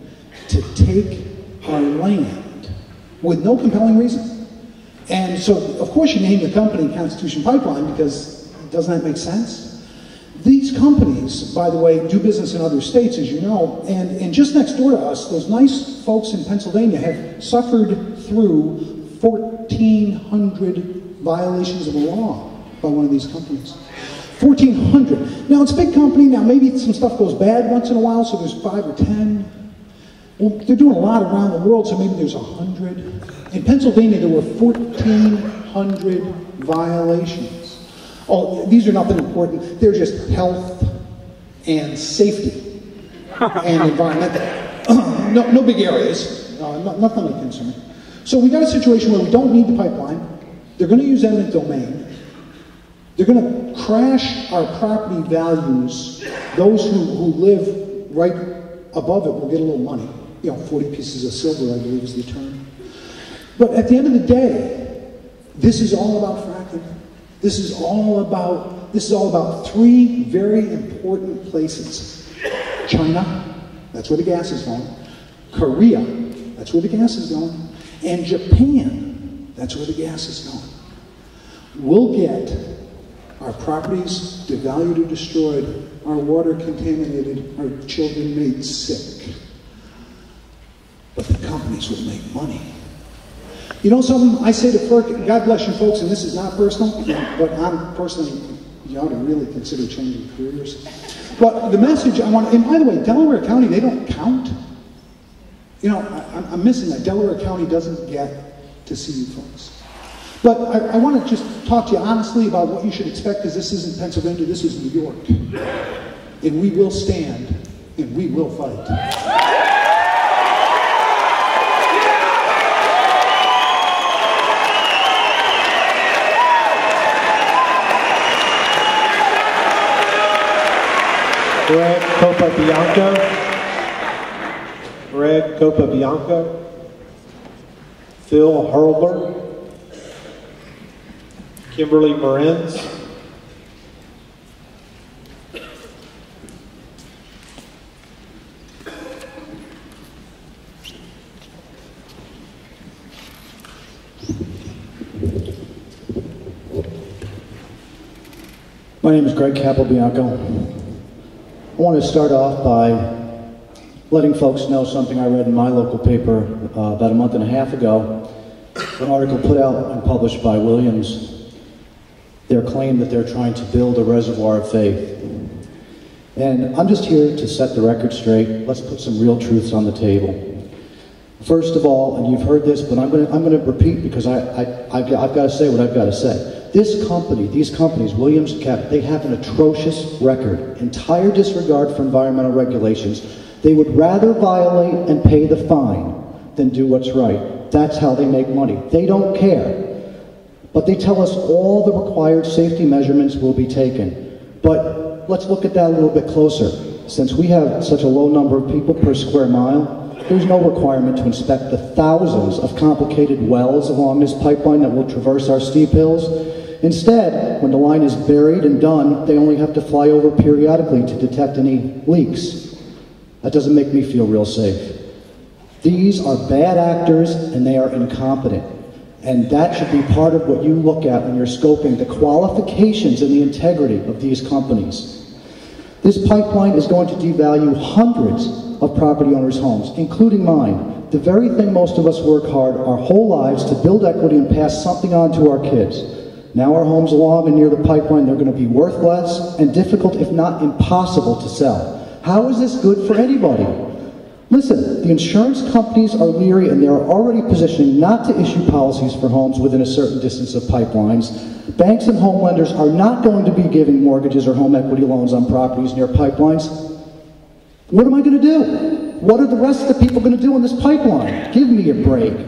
to take our land with no compelling reason. And so, of course, you name the company Constitution Pipeline because doesn't that make sense? These companies, by the way, do business in other states, as you know, and just next door to us, those nice folks in Pennsylvania have suffered through 1,400 violations of the law by one of these companies. 1,400. Now, it's a big company. Now, maybe some stuff goes bad once in a while, so there's 5 or 10. Well, they're doing a lot around the world, so maybe there's 100. In Pennsylvania, there were 1,400 violations. Oh, these are nothing important. They're just health and safety and environmental. No big areas. Nothing of concern. So we got a situation where we don't need the pipeline. They're going to use eminent domain. They're going to crash our property values. Those who live right above it will get a little money. 40 pieces of silver, I believe is the term. But at the end of the day, this is all about fracking. This is all about 3 very important places. China, that's where the gas is going. Korea, that's where the gas is going. And Japan, that's where the gas is going. We'll get our properties devalued or destroyed, our water contaminated, our children made sick. But the companies will make money. You know something? I say to FERC, God bless you folks, and this is not personal, but I'm personally, you ought to really consider changing careers. But the message I want, and by the way, Delaware County, they don't count. I'm missing that. Delaware County doesn't get to see you folks. But I want to just talk to you honestly about what you should expect, because this isn't Pennsylvania, this is New York. And we will stand, and we will fight. Greg Copa-Bianco, Phil Hurlber, Kimberly Morenz, My name is Greg Capobianco. I want to start off by letting folks know something I read in my local paper about a month and a half ago, an article put out and published by Williams, their claim that they're trying to build a reservoir of faith. And I'm just here to set the record straight. Let's put some real truths on the table. First of all, and you've heard this, but I'm going to repeat because I've got to say what I've got to say. This company, these companies, Williams and Cabot, they have an atrocious record, entire disregard for environmental regulations. They would rather violate and pay the fine than do what's right. That's how they make money. They don't care. But they tell us all the required safety measurements will be taken. But let's look at that a little bit closer. Since we have such a low number of people per square mile, there's no requirement to inspect the thousands of complicated wells along this pipeline that will traverse our steep hills. Instead, when the line is buried and done, they only have to fly over periodically to detect any leaks. That doesn't make me feel real safe. These are bad actors and they are incompetent. And that should be part of what you look at when you're scoping the qualifications and the integrity of these companies. This pipeline is going to devalue hundreds of property owners' homes, including mine. The very thing most of us work hard our whole lives to build equity and pass something on to our kids. Now our homes along and near the pipeline, they're going to be worth less and difficult, if not impossible, to sell. How is this good for anybody? Listen, the insurance companies are leery and they are already positioning not to issue policies for homes within a certain distance of pipelines. Banks and home lenders are not going to be giving mortgages or home equity loans on properties near pipelines. What am I going to do? What are the rest of the people going to do on this pipeline? Give me a break.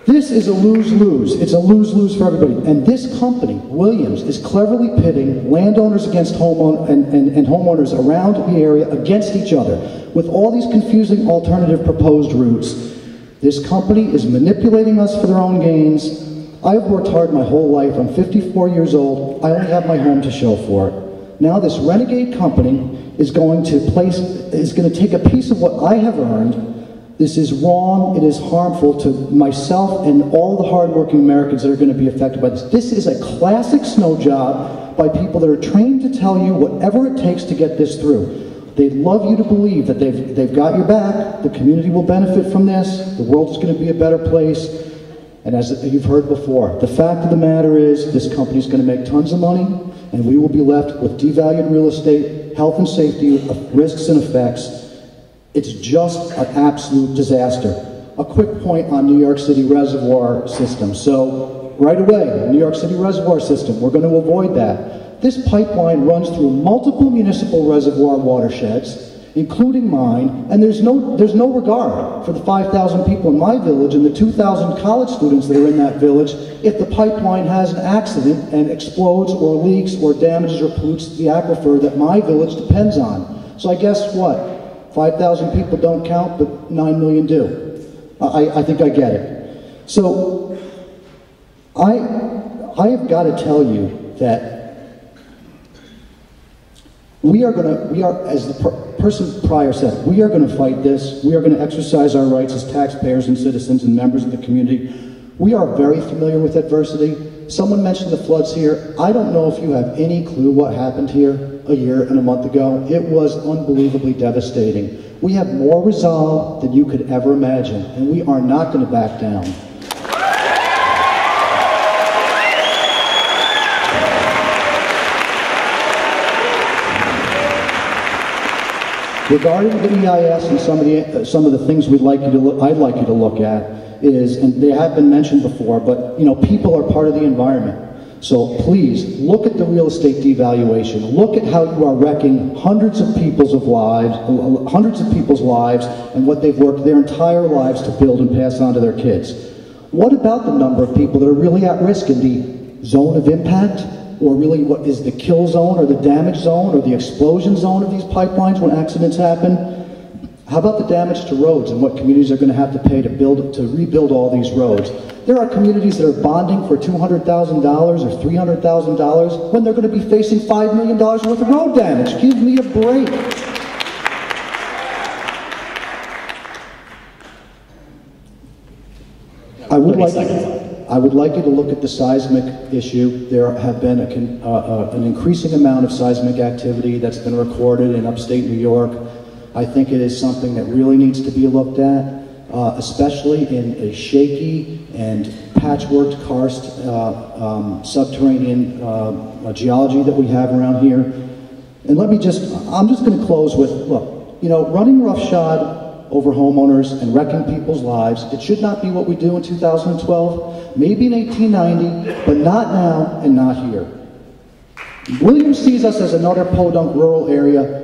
This is a lose-lose. It's a lose-lose for everybody. And this company, Williams, is cleverly pitting landowners against homeowners around the area against each other with all these confusing alternative proposed routes. This company is manipulating us for their own gains. I've worked hard my whole life. I'm 54 years old. I only have my home to show for it. Now this renegade company is going to take a piece of what I have earned. This is wrong, it is harmful to myself and all the hardworking Americans that are going to be affected by this. This is a classic snow job by people that are trained to tell you whatever it takes to get this through. They'd love you to believe that they've got your back, the community will benefit from this, the world is going to be a better place, and as you've heard before, the fact of the matter is this company is going to make tons of money, and we will be left with devalued real estate, health and safety risks and effects. It's just an absolute disaster. A quick point on New York City reservoir system. So right away, New York City reservoir system, we're going to avoid that. This pipeline runs through multiple municipal reservoir watersheds, including mine, and there's no regard for the 5,000 people in my village and the 2,000 college students that are in that village if the pipeline has an accident and explodes or leaks or damages or pollutes the aquifer that my village depends on. So I guess what? 5,000 people don't count, but 9 million do. I think I get it. So I have got to tell you that we are, as the person prior said, we are going to fight this. We are going to exercise our rights as taxpayers and citizens and members of the community. We are very familiar with adversity. Someone mentioned the floods here. I don't know if you have any clue what happened here a year and a month ago. It was unbelievably devastating. We have more resolve than you could ever imagine, and we are not going to back down. Regarding the EIS and some of the things I'd like you to look at is, and they have been mentioned before, but people are part of the environment. So please, look at the real estate devaluation. Look at how you are wrecking hundreds of people's lives and what they've worked their entire lives to build and pass on to their kids. What about the number of people that are really at risk in the zone of impact, or really what is the kill zone or the damage zone or the explosion zone of these pipelines when accidents happen? How about the damage to roads and what communities are going to have to pay to rebuild all these roads? There are communities that are bonding for $200,000 or $300,000 when they're going to be facing $5 million worth of road damage. Give me a break. I would like I would like you to look at the seismic issue. There have been an increasing amount of seismic activity that's been recorded in upstate New York. I think it is something that really needs to be looked at, especially in a shaky and patchwork karst subterranean geology that we have around here. And I'm just going to close with, look, you know, running roughshod over homeowners and wrecking people's lives, it should not be what we do in 2012, maybe in 1890, but not now and not here. Williams sees us as another podunk rural area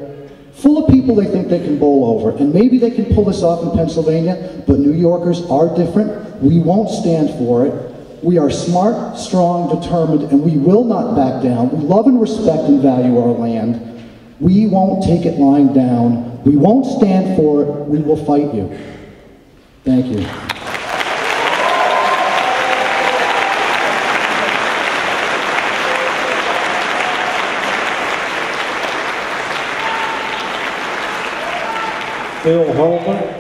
full of people they think they can bowl over, and maybe they can pull this off in Pennsylvania, but New Yorkers are different. We won't stand for it. We are smart, strong, determined, and we will not back down. We love and respect and value our land. We won't take it lying down. We won't stand for it. We will fight you. Thank you. Phil Holman.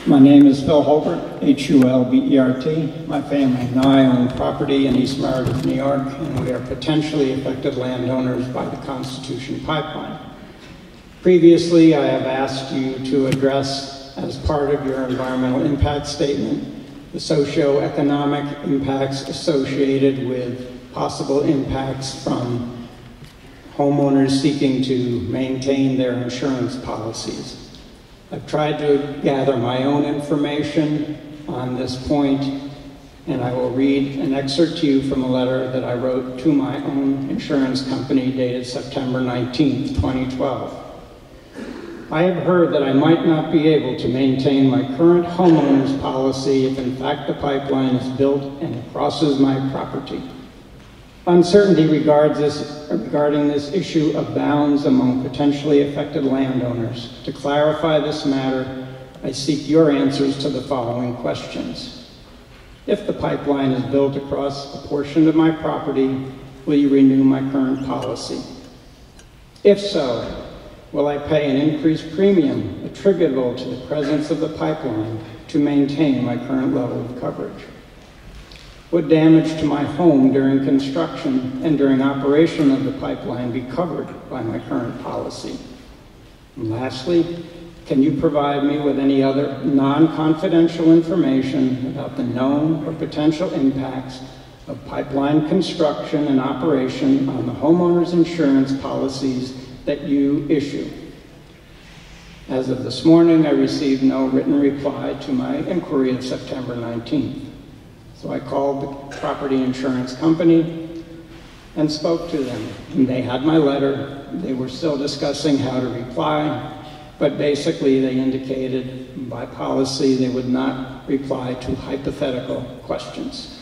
My name is Phil Hulbert, H-U-L-B-E-R-T. My family and I own property in East Meredith, New York, and we are potentially affected landowners by the Constitution Pipeline. Previously, I have asked you to address, as part of your environmental impact statement, the socio-economic impacts associated with possible impacts from homeowners seeking to maintain their insurance policies. I've tried to gather my own information on this point, and I will read an excerpt to you from a letter that I wrote to my own insurance company dated September 19, 2012. I have heard that I might not be able to maintain my current homeowner's policy if in fact the pipeline is built and it crosses my property. Uncertainty regarding this issue abounds among potentially affected landowners. To clarify this matter, I seek your answers to the following questions. If the pipeline is built across a portion of my property, will you renew my current policy? If so, will I pay an increased premium attributable to the presence of the pipeline to maintain my current level of coverage? Would damage to my home during construction and during operation of the pipeline be covered by my current policy? And lastly, can you provide me with any other non-confidential information about the known or potential impacts of pipeline construction and operation on the homeowner's insurance policies that you issue? As of this morning, I received no written reply to my inquiry of September 19th. So I called the property insurance company and spoke to them. And they had my letter. They were still discussing how to reply, but basically they indicated by policy they would not reply to hypothetical questions.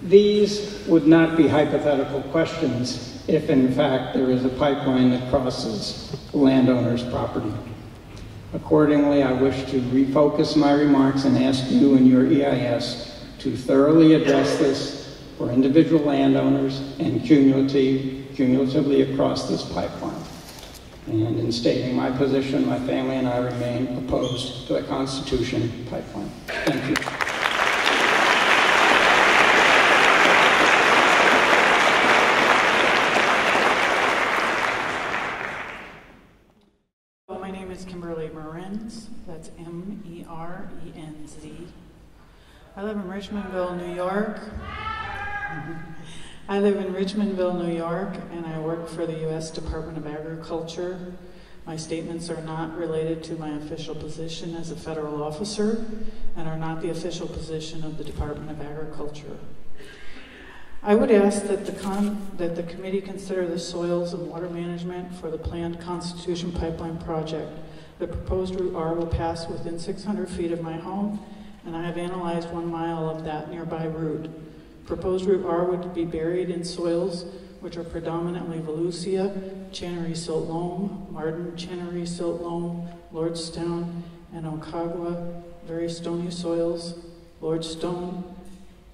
These would not be hypothetical questions if in fact there is a pipeline that crosses the landowner's property. Accordingly, I wish to refocus my remarks and ask you and your EIS to thoroughly address this for individual landowners and cumulatively across this pipeline. And in stating my position, my family and I remain opposed to the Constitution Pipeline. Thank you. That's M-E-R-E-N-Z. I live in Richmondville, New York. I live in Richmondville, New York, and I work for the U.S. Department of Agriculture. My statements are not related to my official position as a federal officer and are not the official position of the Department of Agriculture. I would ask that the committee consider the soils and water management for the planned Constitution Pipeline project. The proposed Route R will pass within 600 feet of my home, and I have analyzed 1 mile of that nearby route. Proposed Route R would be buried in soils which are predominantly Volusia, Channery Silt Loam, Martin Channery Silt Loam, Lordstown, and Ocagua, very stony soils, Lordstone,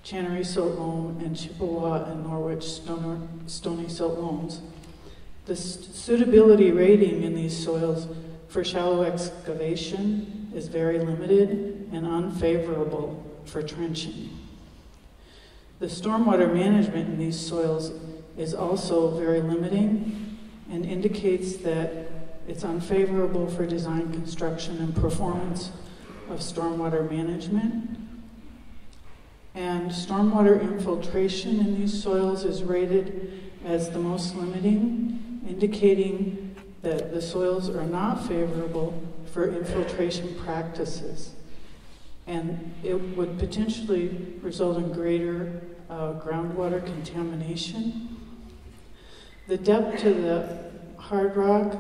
Channery Silt Loam, and Chippewa and Norwich stony silt loams. The suitability rating in these soils for shallow excavation is very limited and unfavorable for trenching. The stormwater management in these soils is also very limiting and indicates that it's unfavorable for design, construction, and performance of stormwater management. And stormwater infiltration in these soils is rated as the most limiting, indicating that the soils are not favorable for infiltration practices. And it would potentially result in greater groundwater contamination. The depth to the hard rock,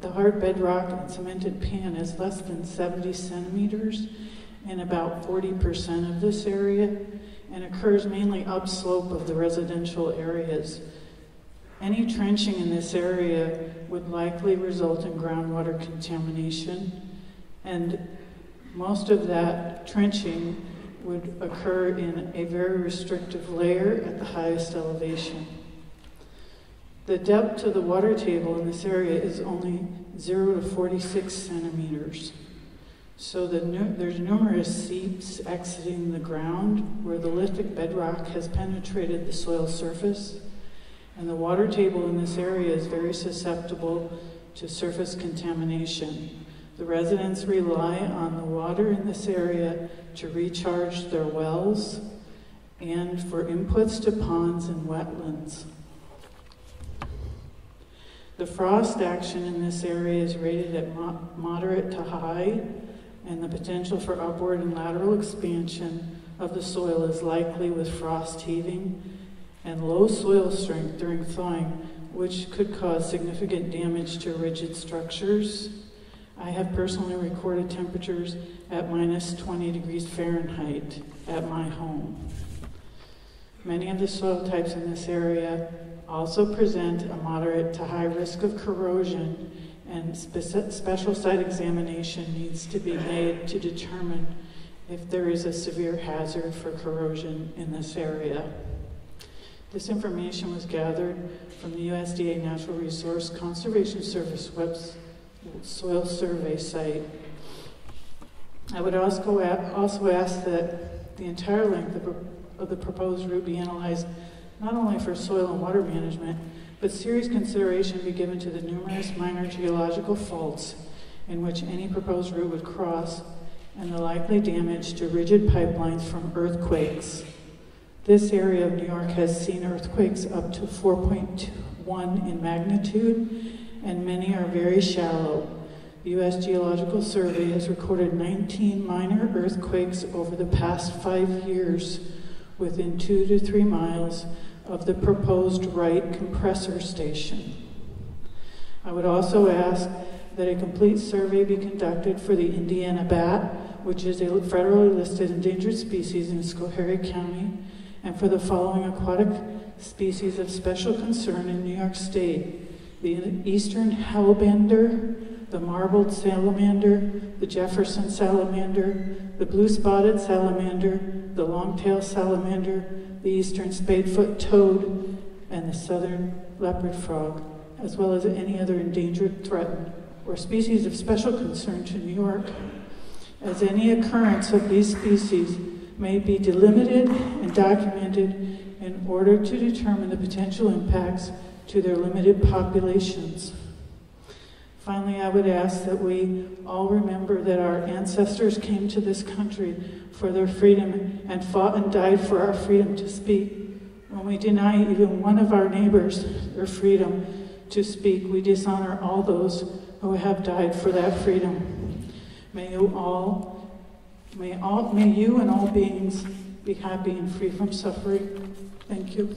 the hard bedrock and cemented pan is less than 70 centimeters in about 40% of this area and occurs mainly upslope of the residential areas. Any trenching in this area would likely result in groundwater contamination, and most of that trenching would occur in a very restrictive layer at the highest elevation. The depth to the water table in this area is only 0 to 46 centimeters. So there's numerous seeps exiting the ground where the lithic bedrock has penetrated the soil surface, and the water table in this area is very susceptible to surface contamination. The residents rely on the water in this area to recharge their wells and for inputs to ponds and wetlands. The frost action in this area is rated at moderate to high, and the potential for upward and lateral expansion of the soil is likely with frost heaving and low soil strength during thawing, which could cause significant damage to rigid structures. I have personally recorded temperatures at minus 20 degrees Fahrenheit at my home. Many of the soil types in this area also present a moderate to high risk of corrosion, and special site examination needs to be made to determine if there is a severe hazard for corrosion in this area. This information was gathered from the USDA Natural Resource Conservation Service soil survey site. I would also ask that the entire length of the proposed route be analyzed not only for soil and water management, but serious consideration be given to the numerous minor geological faults in which any proposed route would cross and the likely damage to rigid pipelines from earthquakes. This area of New York has seen earthquakes up to 4.1 in magnitude, and many are very shallow. The U.S. Geological Survey has recorded 19 minor earthquakes over the past 5 years within 2 to 3 miles of the proposed Wright compressor station. I would also ask that a complete survey be conducted for the Indiana bat, which is a federally listed endangered species in Schoharie County, and for the following aquatic species of special concern in New York State: the eastern hellbender, the marbled salamander, the Jefferson salamander, the blue-spotted salamander, the long-tailed salamander, the eastern spadefoot toad, and the southern leopard frog, as well as any other endangered, threatened, or species of special concern to New York, as any occurrence of these species may be delimited and documented in order to determine the potential impacts to their limited populations. Finally, I would ask that we all remember that our ancestors came to this country for their freedom and fought and died for our freedom to speak. When we deny even one of our neighbors their freedom to speak, we dishonor all those who have died for that freedom. May you and all beings be happy and free from suffering. Thank you.